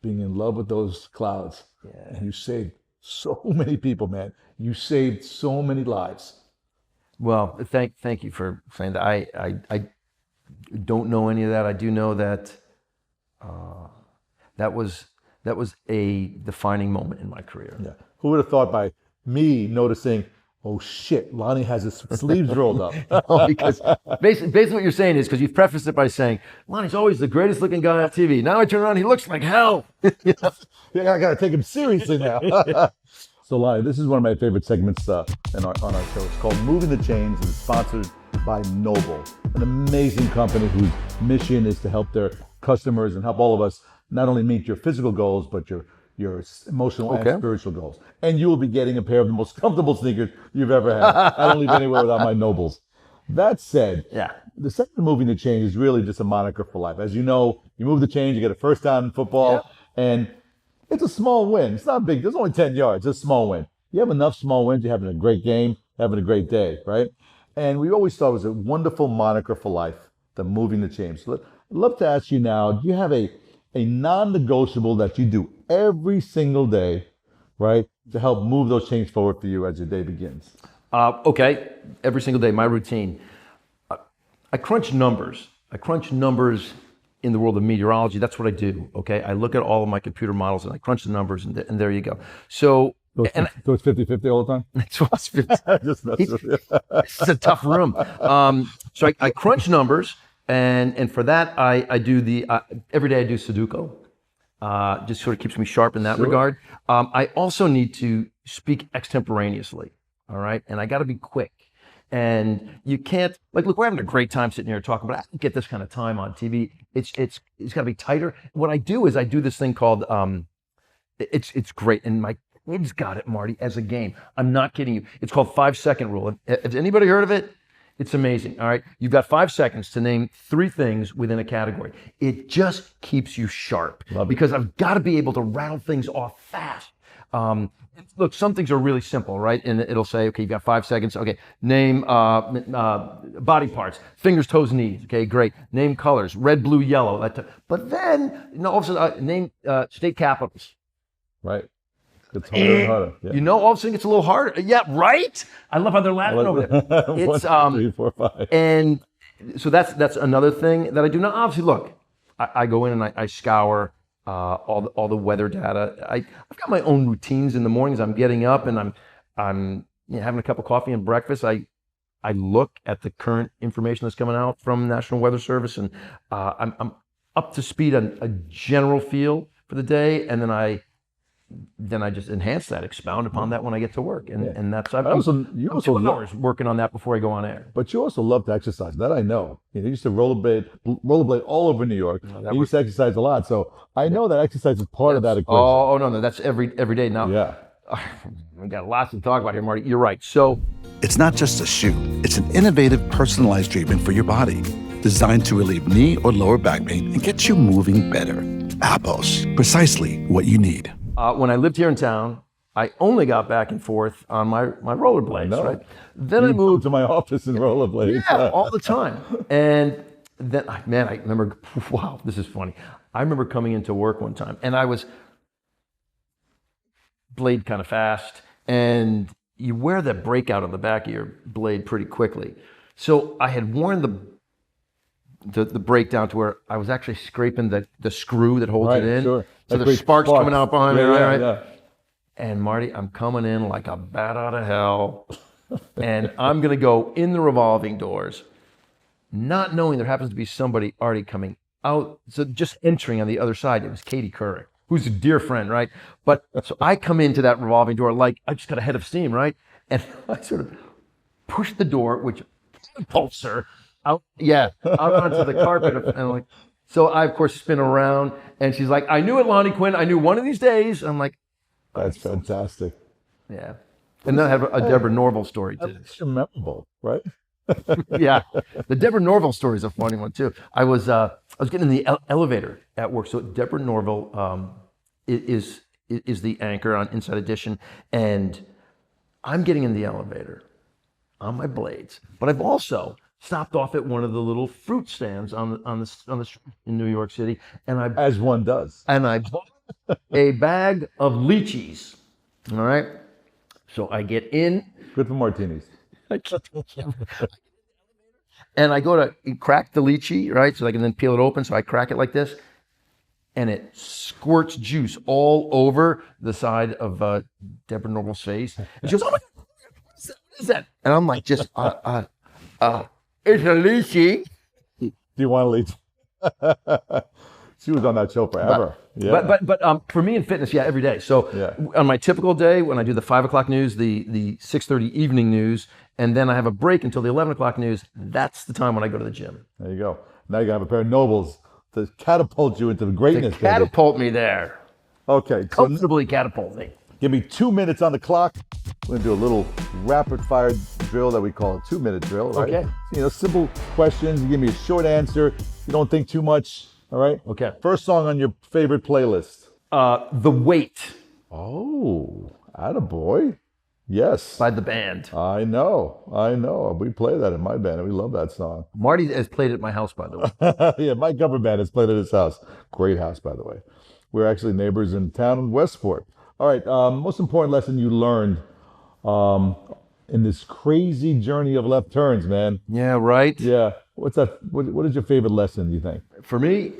being in love with those clouds. Yeah. And you saved so many people, man. You saved so many lives. Well, thank you for saying that. I don't know any of that. I do know that that was a defining moment in my career. Yeah. Who would have thought by me noticing, oh shit, Lonnie has his sleeves rolled up. No, because basically what you're saying is, because you've prefaced it by saying, Lonnie's always the greatest looking guy on TV. Now I turn around, he looks like hell. Yeah, I gotta take him seriously now. So Lonnie, this is one of my favorite segments on our show. It's called Moving the Chains, and it's sponsored by NOBULL, an amazing company whose mission is to help their customers and help all of us not only meet your physical goals, but your emotional and spiritual goals. And you will be getting a pair of the most comfortable sneakers you've ever had. I don't leave anywhere without my NOBULLs. That said, the segment Moving the Chains is really just a moniker for life. As you know, you move the chains, you get a first down in football, and it's a small win. It's not big. There's only 10 yards. It's a small win. You have enough small wins, you're having a great game, having a great day, right? And we always thought it was a wonderful moniker for life, the Moving the Chains. So I'd love to ask you now, do you have a non-negotiable that you do every single day, right, to help move those chains forward for you as your day begins? Okay, every single day, my routine. I crunch numbers. In the world of meteorology. That's what I do, okay? I look at all of my computer models and I crunch the numbers, and there you go. So it's 50-50 all the time? It's 50. Just mess with you. This is a tough room. So I crunch numbers, and for that, I do every day I do Sudoku. Just sort of keeps me sharp in that regard. I also need to speak extemporaneously, all right? And I gotta be quick. And you can't, look, we're having a great time sitting here talking, but I don't get this kind of time on TV. It's got to be tighter. What I do is I do this thing called, it's great. And my kids got it, Marty, as a game. I'm not kidding you. It's called 5-second rule. Has anybody heard of it? It's amazing, all right? You've got 5 seconds to name 3 things within a category. It just keeps you sharp because I've got to be able to rattle things off fast. Look, some things are really simple, right? And it'll say, okay, you've got 5 seconds. Okay, name body parts, fingers, toes, knees. Okay, great. Name colors, red, blue, yellow. But then, all of a sudden, name state capitals. Right. It's harder and harder. Yeah. All of a sudden it's a little harder. Yeah, right? I love how they're laughing over there. It's 1, 2, 3, 4, 5. And so that's another thing that I do. Now, obviously, look, I go in and I scour all the weather data. I've got my own routines in the mornings. I'm getting up and I'm having a cup of coffee and breakfast. I look at the current information that's coming out from National Weather Service, and I'm up to speed on a general feel for the day, and then I just enhance that, expound upon that when I get to work, and that's I'm 2 hours working on that before I go on air. But you also love to exercise. That I know. You used to rollerblade all over New York. You used to exercise a lot, so I know that exercise is part of that equation. Oh no, that's every day now. Yeah, we've got lots to talk about here, Marty. You're right. So it's not just a shoe; it's an innovative, personalized treatment for your body, designed to relieve knee or lower back pain and get you moving better. Apos, precisely what you need. When I lived here in town, I only got back and forth on my rollerblades, No. right? Then I You moved to my office in rollerblades. yeah, all the time. And then, man, I remember, wow, this is funny. I remember coming into work one time and I was blade kind of fast, and you wear that breakout on the back of your blade pretty quickly. So I had worn the breakdown to where I was actually scraping the screw that holds it in. Sure. So That there's creates sparks coming out behind me, right? Yeah. And Marty, I'm coming in like a bat out of hell, and I'm gonna go in the revolving doors, not knowing there happens to be somebody already coming out. So just entering on the other side, it was Katie Couric, who's a dear friend, right? But so I come into that revolving door like I just got a head of steam, right? And I sort of push the door, which catapults her out onto the carpet, and I'm like, so I of course spin around, and she's like, "I knew it, Lonnie Quinn. I knew one of these days." I'm like, That's fantastic. yeah. And then I have a Deborah Norville story too. It's memorable, right? Yeah, the Deborah Norville story is a funny one too. I was getting in the elevator at work. So Deborah Norville is the anchor on Inside Edition, and I'm getting in the elevator on my blades. But I've also stopped off at one of the little fruit stands on the street in New York City, and As one does. I bought a bag of lychees. All right, so I get in. Good for martinis. And I go to crack the lychee, right? So I can then peel it open. So I crack it like this, and it squirts juice all over the side of Deborah Norville's face. And she goes, "Oh my God, what is that?" And I'm like, just, it's a lychee. Do you want to leave? She was on that show forever. But for me in fitness, every day. So on my typical day, when I do the 5 o'clock news, the 6:30 evening news, and then I have a break until the 11 o'clock news, that's the time when I go to the gym. There you go. Now you got to have a pair of NOBULLs to catapult you into the greatness. Catapult me there. Okay. Comfortably catapult me. Give me 2 minutes on the clock. We're going to do a little rapid fire drill that we call a 2-minute drill, right? Okay. So, simple questions. You give me a short answer. You don't think too much. All right? Okay. First song on your favorite playlist. The Weight. Oh, attaboy. Yes. By the band. I know. We play that in my band, and we love that song. Marty has played it at my house, by the way. Yeah, my cover band has played at his house. Great house, by the way. We're actually neighbors in town in Westport. All right, most important lesson you learned in this crazy journey of left turns, man. Yeah, right? Yeah. What's that? What is your favorite lesson, do you think? For me,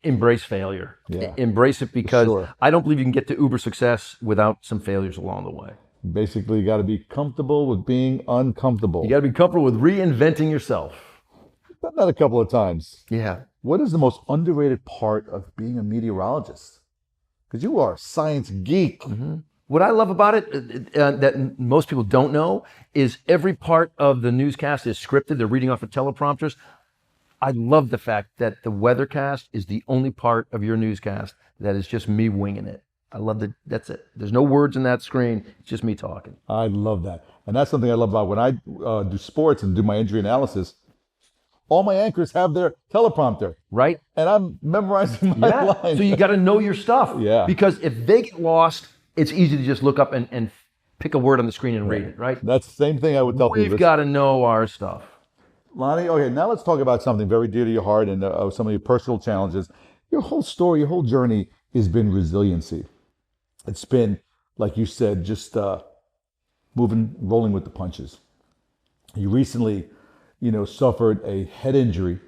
embrace failure. Yeah. Embrace it, because Sure. I don't believe you can get to uber success without some failures along the way. Basically, you got to be comfortable with being uncomfortable. You got to be comfortable with reinventing yourself. Done that a couple of times. Yeah. What is the most underrated part of being a meteorologist? Because you are a science geek. Mm-hmm. What I love about it that most people don't know is every part of the newscast is scripted. They're reading off of teleprompters. I love the fact that the weathercast is the only part of your newscast that is just me winging it. I love that. That's it. There's no words in that screen. It's just me talking. I love that. And that's something I love about when I do sports and do my injury analysis. All my anchors have their teleprompter. Right? And I'm memorizing my lines. So you got to know your stuff. Yeah. Because if they get lost, it's easy to just look up and pick a word on the screen and read it, right? That's the same thing I would tell people. We've got to know our stuff. Lonnie, okay, now let's talk about something very dear to your heart and some of your personal challenges. Your whole story, your whole journey has been resiliency. It's been, like you said, just rolling with the punches. You recently, suffered a head injury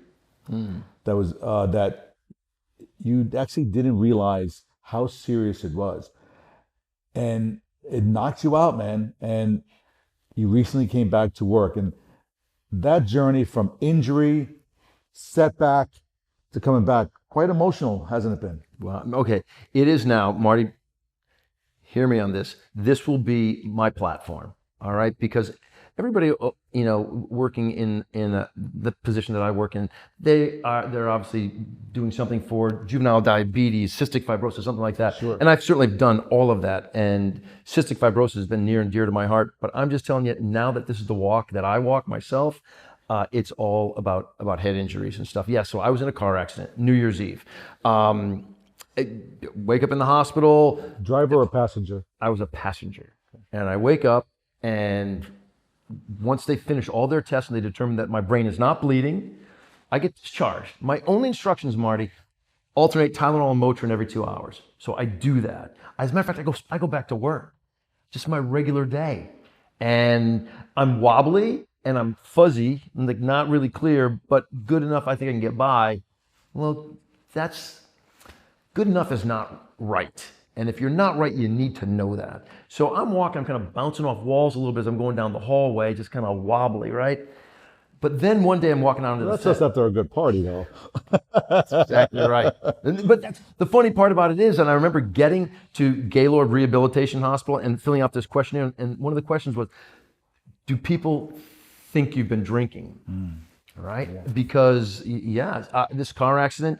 that was that you actually didn't realize how serious it was. And it knocked you out, man. And you recently came back to work. And that journey from injury, setback, to coming back, quite emotional, hasn't it been? Well, okay. It is now, Marty. Hear me on this. This will be my platform, all right? Because everybody, working in the position that I work in, they're obviously doing something for juvenile diabetes, cystic fibrosis, something like that. Sure. And I've certainly done all of that. And cystic fibrosis has been near and dear to my heart. But I'm just telling you, now that this is the walk that I walk myself, it's all about head injuries and stuff. Yeah, so I was in a car accident, New Year's Eve. wake up in the hospital. Driver or passenger? I was a passenger. And I wake up, and once they finish all their tests and they determine that my brain is not bleeding, I get discharged. My only instructions, Marty, alternate Tylenol and Motrin every 2 hours. So I do that. As a matter of fact, I go back to work. Just my regular day. And I'm wobbly and I'm fuzzy and like not really clear, but good enough I think I can get by. Well, that's good enough is not right. And if you're not right, you need to know that. So I'm walking, I'm kind of bouncing off walls a little bit as I'm going down the hallway, just kind of wobbly, right? But then one day I'm walking out into the That's just after a good party, though. That's exactly right. But that's, the funny part about it is, and I remember getting to Gaylord Rehabilitation Hospital and filling out this questionnaire, and one of the questions was, do people think you've been drinking? Right? Yeah. Because, this car accident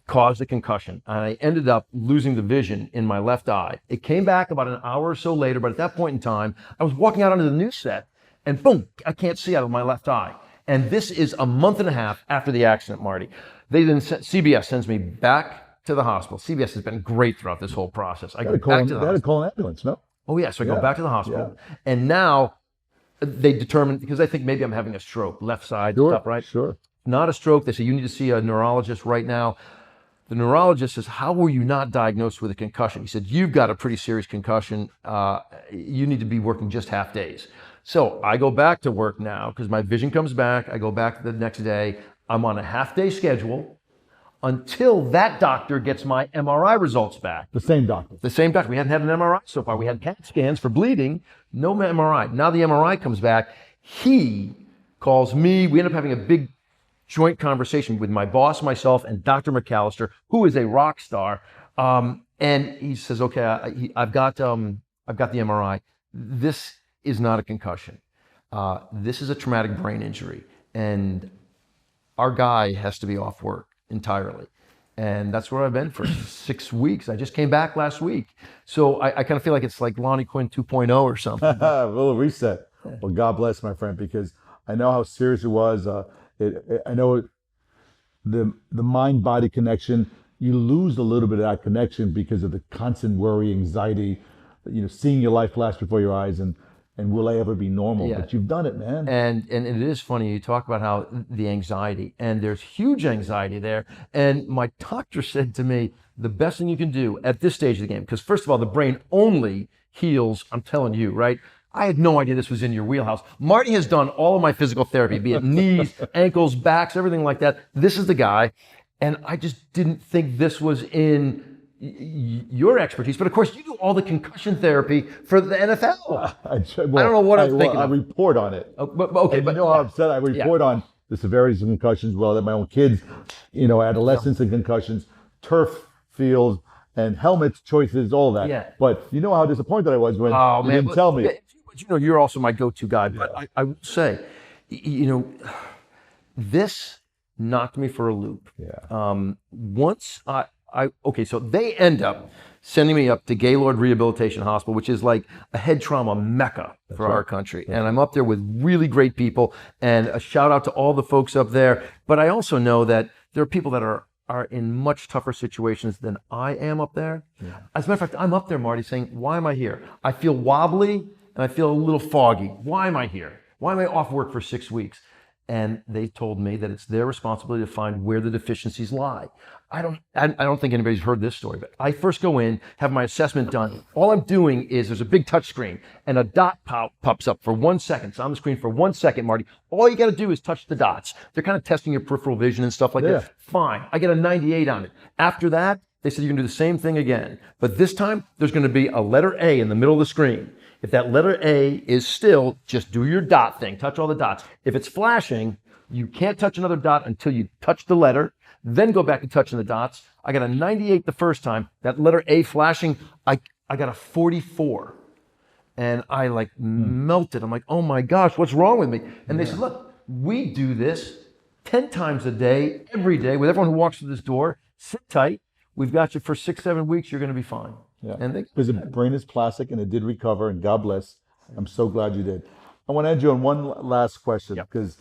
caused a concussion. And I ended up losing the vision in my left eye. It came back about an hour or so later, but at that point in time, I was walking out onto the news set, and boom, I can't see out of my left eye. And this is a month and a half after the accident, Marty. CBS sends me back to the hospital. CBS has been great throughout this whole process. I go back to the hospital. They had to call an ambulance, no? Oh yeah, so I go back to the hospital. Yeah. And now they determine, because I think maybe I'm having a stroke, left side, top right. Sure. Not a stroke. They say, you need to see a neurologist right now. The neurologist says, how were you not diagnosed with a concussion? He said, you've got a pretty serious concussion. You need to be working just half days. So I go back to work now because my vision comes back. I go back the next day. I'm on a half-day schedule until that doctor gets my MRI results back. The same doctor? The same doctor. We hadn't had an MRI so far. We had CAT scans for bleeding, no MRI. Now the MRI comes back. He calls me. We end up having a big joint conversation with my boss, myself, and Dr. McAllister, who is a rock star. And he says, okay, I've got the MRI. This is not a concussion. This is a traumatic brain injury. And our guy has to be off work entirely. And that's where I've been for 6 weeks. I just came back last week. So I kind of feel like it's like Lonnie Quinn 2.0 or something. A little reset. Well, God bless, my friend, because I know how serious it was. I know the mind-body connection, you lose a little bit of that connection because of the constant worry, anxiety, seeing your life flash before your eyes and will I ever be normal? Yeah. But you've done it, man. And it is funny, you talk about how the anxiety, and there's huge anxiety there. And my doctor said to me, the best thing you can do at this stage of the game, because first of all, the brain only heals, I'm telling you, right? I had no idea this was in your wheelhouse. Marty has done all of my physical therapy, be it knees, ankles, backs, everything like that. This is the guy. And I just didn't think this was in your expertise. But of course, you do all the concussion therapy for the NFL. I don't know what I'm thinking. I report on it. Okay, but you know how upset I report on the severities of concussions. Well, that my own kids, adolescents and concussions, turf fields and helmets choices, all that. Yeah. But you know how disappointed I was when you didn't tell me. But you're also my go-to guy. But I would say, this knocked me for a loop. Yeah. Once so they end up sending me up to Gaylord Rehabilitation Hospital, which is like a head trauma mecca for our country. And I'm up there with really great people, and a shout out to all the folks up there. But I also know that there are people that are in much tougher situations than I am up there. Yeah. As a matter of fact, I'm up there, Marty, saying, why am I here? I feel wobbly and I feel a little foggy. Why am I here? Why am I off work for 6 weeks? And they told me that it's their responsibility to find where the deficiencies lie. I don't think anybody's heard this story, but I first go in, have my assessment done. All I'm doing is there's a big touch screen and a dot pops up for 1 second. It's on the screen for 1 second, Marty. All you got to do is touch the dots. They're kind of testing your peripheral vision and stuff like that. Fine. I get a 98 on it. After that, they said you can do the same thing again. But this time, there's going to be a letter A in the middle of the screen. If that letter A is still, just do your dot thing. Touch all the dots. If it's flashing, you can't touch another dot until you touch the letter. Then go back to touching the dots. I got a 98 the first time. That letter A flashing, I got a 44. And I melted. I'm like, oh my gosh, what's wrong with me? And they said, look, we do this 10 times a day, every day, with everyone who walks through this door. Sit tight. We've got you for 6-7 weeks. You're going to be fine. Yeah. Because the brain is plastic and it did recover, and God bless. I'm so glad you did. I want to end you on one last question, because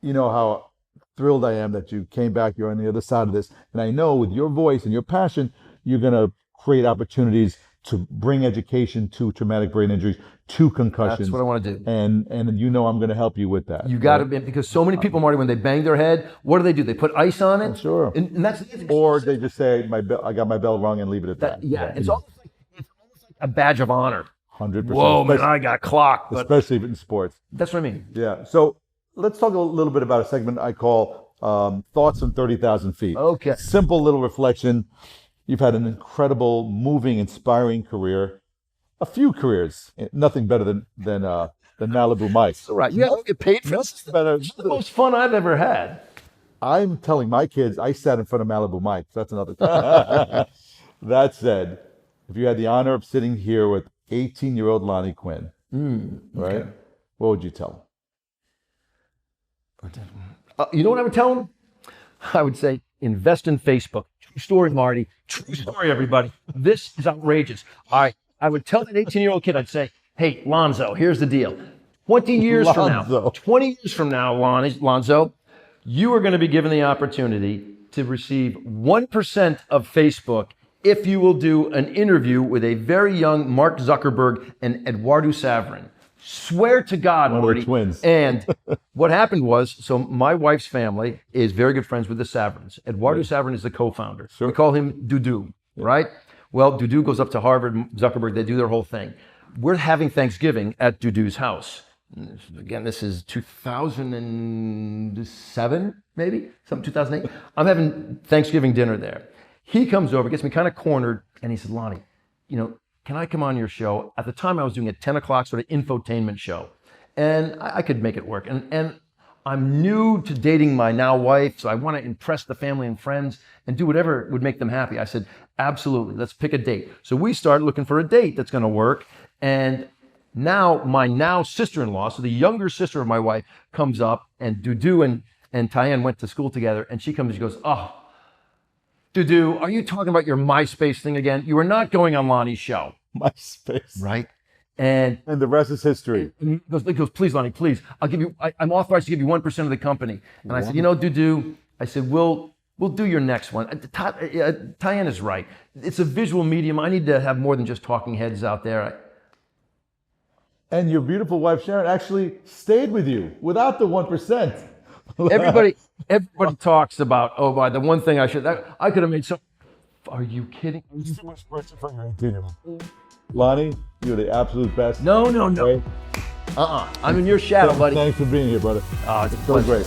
you know how thrilled I am that you came back. You're on the other side of this. And I know with your voice and your passion, you're going to create opportunities to bring education to traumatic brain injuries, to concussions. That's what I want to do. And you know I'm going to help you with that. You got to be, because so many people, Marty, when they bang their head, what do? They put ice on it? Sure. And that's or they just say, I got my bell rung and leave it at that. Yeah, it's almost like a badge of honor. 100%. Whoa, man, I got clocked. Especially in sports. That's what I mean. Yeah. So let's talk a little bit about a segment I call Thoughts from 30,000 Feet. Okay. Simple little reflection. You've had an incredible, moving, inspiring career. A few careers. Nothing better than Malibu Mike. All right. You don't get paid for this. It's the most fun I've ever had. I'm telling my kids I sat in front of Malibu Mike. So that's another thing. That said, if you had the honor of sitting here with 18-year-old Lonnie Quinn, right? Okay. What would you tell him? You know what I would tell him? I would say, invest in Facebook. True story, Marty. True story, everybody. This is outrageous. All right. I would tell that 18-year-old kid, I'd say, hey, Lonzo, here's the deal. 20 years from now, Lonzo, you are going to be given the opportunity to receive 1% of Facebook if you will do an interview with a very young Mark Zuckerberg and Eduardo Saverin. Swear to God, Marty. Twins. And what happened was, so my wife's family is very good friends with the Saverins. Eduardo Saverin is the co-founder. Sure. We call him Dudu, right? Well, Dudu goes up to Harvard, Zuckerberg, they do their whole thing. We're having Thanksgiving at Dudu's house. Again, this is 2007, maybe? 2008. I'm having Thanksgiving dinner there. He comes over, gets me kind of cornered, and he said, Lonnie, can I come on your show? At the time, I was doing a 10 o'clock sort of infotainment show, and I could make it work. And I'm new to dating my now wife, so I want to impress the family and friends and do whatever would make them happy. I said, absolutely, let's pick a date. So we started looking for a date that's going to work, and now my sister-in-law, so the younger sister of my wife, comes up, and Dudu and Tyann went to school together, and she comes and she goes, oh, Dudu, are you talking about your MySpace thing again? You are not going on Lonnie's show. MySpace. Right? And the rest is history. He goes, please, Lonnie, please. I'm authorized to give you 1% of the company. And I said, Dudu, I said, we'll do your next one. Tyann is right. It's a visual medium. I need to have more than just talking heads out there. And your beautiful wife, Sharon, actually stayed with you without the 1%. Everybody talks about, by the one thing I could have made some. Are you kidding? Lonnie, you're the absolute best. No. Right? I'm in your shadow, buddy. Thanks for being here, brother. It's so great.